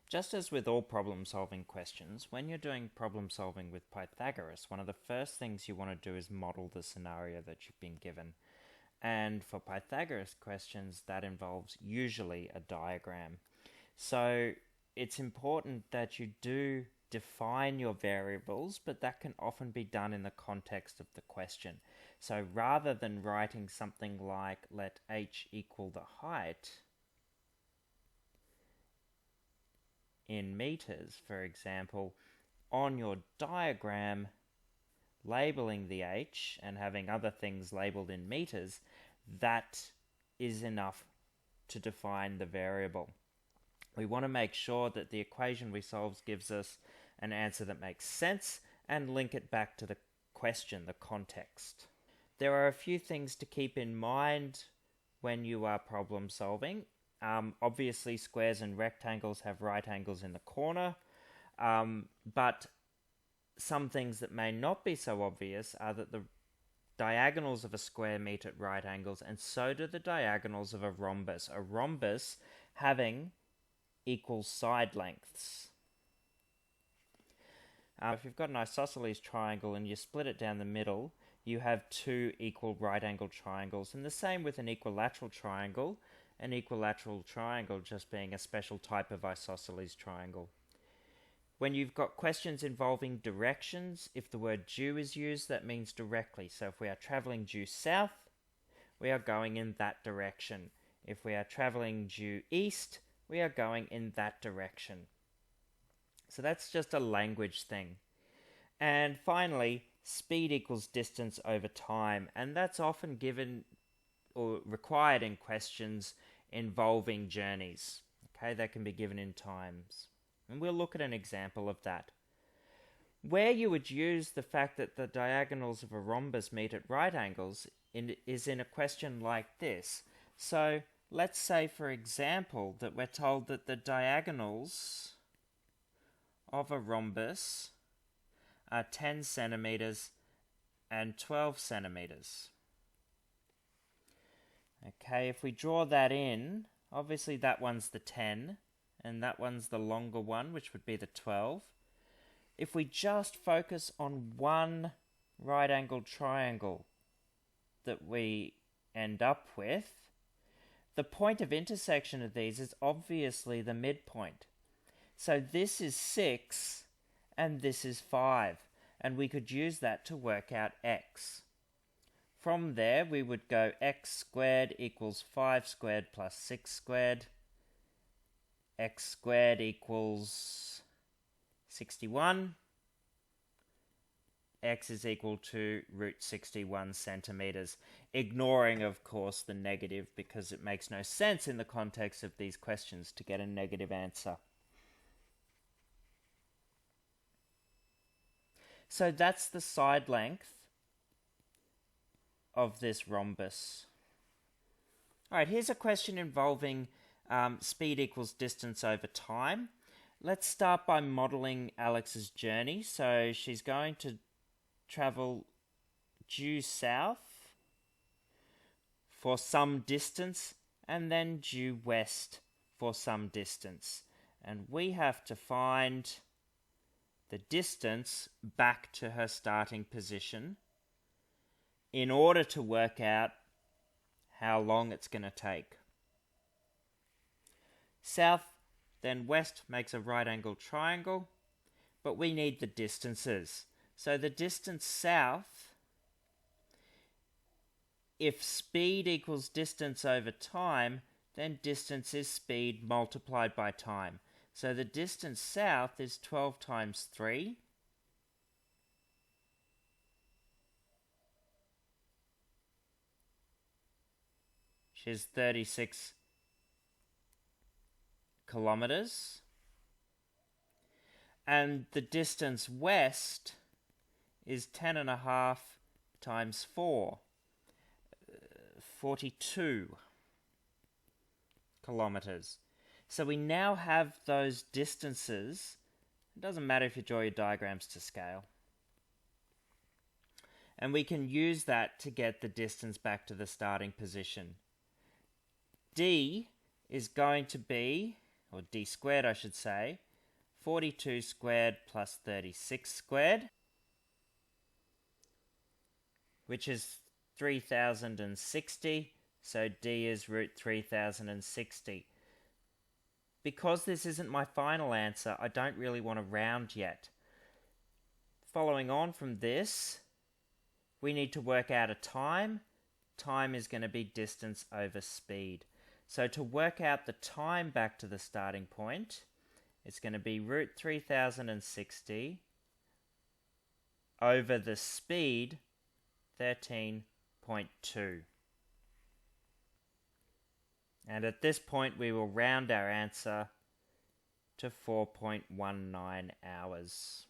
Just as with all problem-solving questions, when you're doing problem-solving with Pythagoras, one of the first things you want to do is model the scenario that you've been given. And for Pythagoras questions, that involves usually a diagram. So it's important that you do define your variables, but that can often be done in the context of the question. So rather than writing something like, let h equal the height in meters, for example, on your diagram, labeling the h and having other things labeled in meters, that is enough to define the variable. We want to make sure that the equation we solve gives us an answer that makes sense and link it back to the question, the context. There are a few things to keep in mind when you are problem solving. Obviously, squares and rectangles have right angles in the corner, but some things that may not be so obvious are that the diagonals of a square meet at right angles, and so do the diagonals of a rhombus. A rhombus having equal side lengths. If you've got an isosceles triangle and you split it down the middle, you have two equal right-angled triangles, and the same with an equilateral triangle. An equilateral triangle just being a special type of isosceles triangle. When you've got questions involving directions, if the word due is used, that means directly. So if we are travelling due south, we are going in that direction. If we are travelling due east, we are going in that direction. So that's just a language thing. And finally, speed equals distance over time, and that's often given or required in questions involving journeys. Okay, that can be given in times. And we'll look at an example of that. Where you would use the fact that the diagonals of a rhombus meet at right angles is in a question like this. So let's say, for example, that we're told that the diagonals of a rhombus are 10 centimeters and 12 centimeters. Okay, if we draw that in, obviously that one's the 10, and that one's the longer one, which would be the 12. If we just focus on one right-angled triangle that we end up with, the point of intersection of these is obviously the midpoint. So this is 6, and this is 5, and we could use that to work out x. From there, we would go x squared equals 5 squared plus 6 squared. X squared equals 61. X is equal to root 61 centimeters, ignoring, of course, the negative because it makes no sense in the context of these questions to get a negative answer. So that's the side length of this rhombus. Alright, here's a question involving speed equals distance over time. Let's start by modelling Alex's journey. So she's going to travel due south for some distance and then due west for some distance. And we have to find the distance back to her starting position in order to work out how long it's going to take. South, then west makes a right-angled triangle, but we need the distances. So the distance south, if speed equals distance over time, then distance is speed multiplied by time. So the distance south is 12 times 3. Which is 36 kilometers. And the distance west is 10.5 times 4. 42 kilometers. So we now have those distances. It doesn't matter if you draw your diagrams to scale. And we can use that to get the distance back to the starting position. D is going to be, or d squared I should say, 42 squared plus 36 squared, which is 3060, so d is root 3060. Because this isn't my final answer, I don't really want to round yet. Following on from this, we need to work out a time. Time is going to be distance over speed. So to work out the time back to the starting point, it's going to be root 3060 over the speed 13.2. And at this point we will round our answer to 4.19 hours.